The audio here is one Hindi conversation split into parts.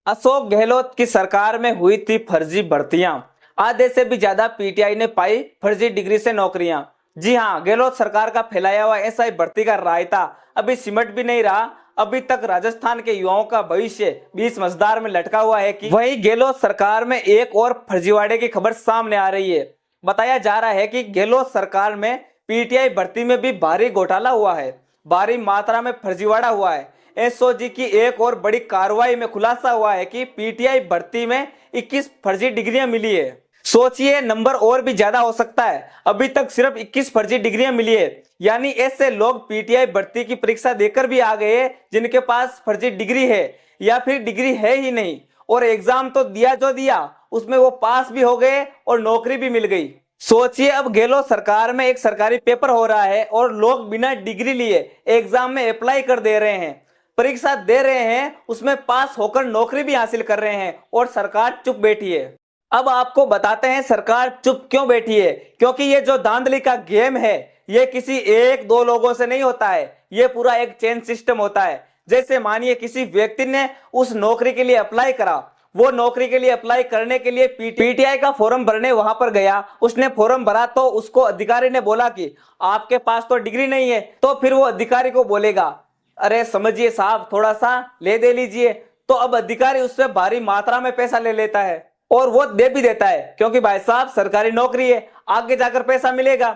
अशोक गहलोत की सरकार में हुई थी फर्जी भर्तियां। आधे से भी ज्यादा पीटीआई ने पाई फर्जी डिग्री से नौकरियां। जी हां, गहलोत सरकार का फैलाया हुआ ऐसा ही भर्ती का रायता अभी सिमट भी नहीं रहा। अभी तक राजस्थान के युवाओं का भविष्य 20 मझधार में लटका हुआ है कि वही गहलोत सरकार में एक और फर्जीवाड़े की खबर सामने आ रही है। बताया जा रहा है कि गहलोत सरकार में पीटीआई भर्ती में भी भारी घोटाला हुआ है, भारी मात्रा में फर्जीवाड़ा हुआ है। एसओजी की एक और बड़ी कार्रवाई में खुलासा हुआ है कि पीटीआई भर्ती में 21 फर्जी डिग्रियां मिली है। सोचिए, नंबर और भी ज्यादा हो सकता है। अभी तक सिर्फ 21 फर्जी डिग्रियां मिली है, यानी ऐसे लोग पीटीआई भर्ती की परीक्षा देकर भी आ गए जिनके पास फर्जी डिग्री है या फिर डिग्री है ही नहीं, और एग्जाम तो दिया जो दिया उसमें वो पास भी हो गए और नौकरी भी मिल गई। सोचिए, अब गहलोत सरकार में एक सरकारी पेपर हो रहा है और लोग बिना डिग्री लिए एग्जाम में अप्लाई कर दे रहे हैं, परीक्षा दे रहे हैं, उसमें पास होकर नौकरी भी हासिल कर रहे हैं और सरकार चुप बैठी है। अब आपको बताते हैं सरकार चुप क्यों बैठी है। क्योंकि ये जो धांधली का गेम है ये किसी एक दो लोगों से नहीं होता है, ये पूरा एक चेन सिस्टम होता है। जैसे मानिए किसी व्यक्ति ने उस नौकरी के लिए अप्लाई करा, वो नौकरी के लिए अप्लाई करने के लिए पीटीआई का फॉर्म भरने वहां पर गया, उसने फॉर्म भरा तो उसको अधिकारी ने बोला कि आपके पास तो डिग्री नहीं है, तो फिर वो अधिकारी को बोलेगा अरे समझिए साहब थोड़ा सा ले दे लीजिए, तो अब अधिकारी उससे भारी मात्रा में पैसा ले लेता है और वो दे भी देता है, क्योंकि भाई साहब सरकारी नौकरी है, आगे जाकर पैसा मिलेगा,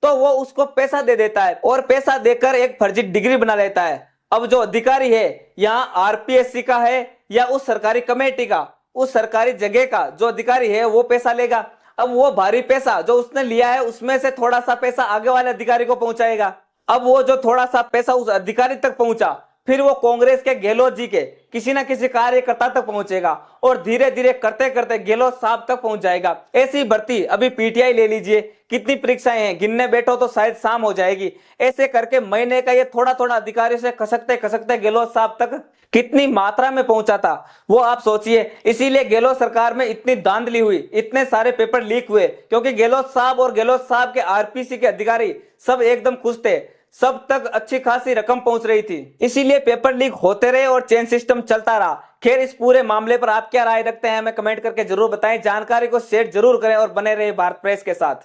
तो वो उसको पैसा दे देता है और पैसा देकर एक फर्जी डिग्री बना लेता है। अब जो अधिकारी है यहाँ आरपीएससी का है या उस सरकारी कमेटी का, उस सरकारी जगह का जो अधिकारी है वो पैसा लेगा। अब वो भारी पैसा जो उसने लिया है उसमें से थोड़ा सा पैसा आगे वाले अधिकारी को पहुंचाएगा। अब वो जो थोड़ा सा पैसा उस अधिकारी तक पहुंचा, फिर वो कांग्रेस के गहलोत जी के किसी ना किसी कार्यकर्ता तक पहुंचेगा और धीरे धीरे करते करते गहलोत साहब तक पहुंच जाएगा। ऐसी भर्ती अभी पीटीआई ले लीजिए, कितनी परीक्षाएं हैं, गिनने बैठो तो शायद शाम हो जाएगी। ऐसे करके महीने का ये थोड़ा थोड़ा अधिकारी से खसकते खसकते गहलोत साहब तक कितनी मात्रा में पहुंचा था वो आप सोचिए। इसीलिए गहलोत सरकार में इतनी धांधली हुई, इतने सारे पेपर लीक हुए, क्योंकि गहलोत साहब और गहलोत साहब के आरपीसी के अधिकारी सब एकदम खुश थे, सब तक अच्छी खासी रकम पहुंच रही थी, इसीलिए पेपर लीक होते रहे और चेन सिस्टम चलता रहा। खैर, इस पूरे मामले पर आप क्या राय रखते हैं हमें कमेंट करके जरूर बताएं। जानकारी को शेयर जरूर करें और बने रहे भारत प्रेस के साथ।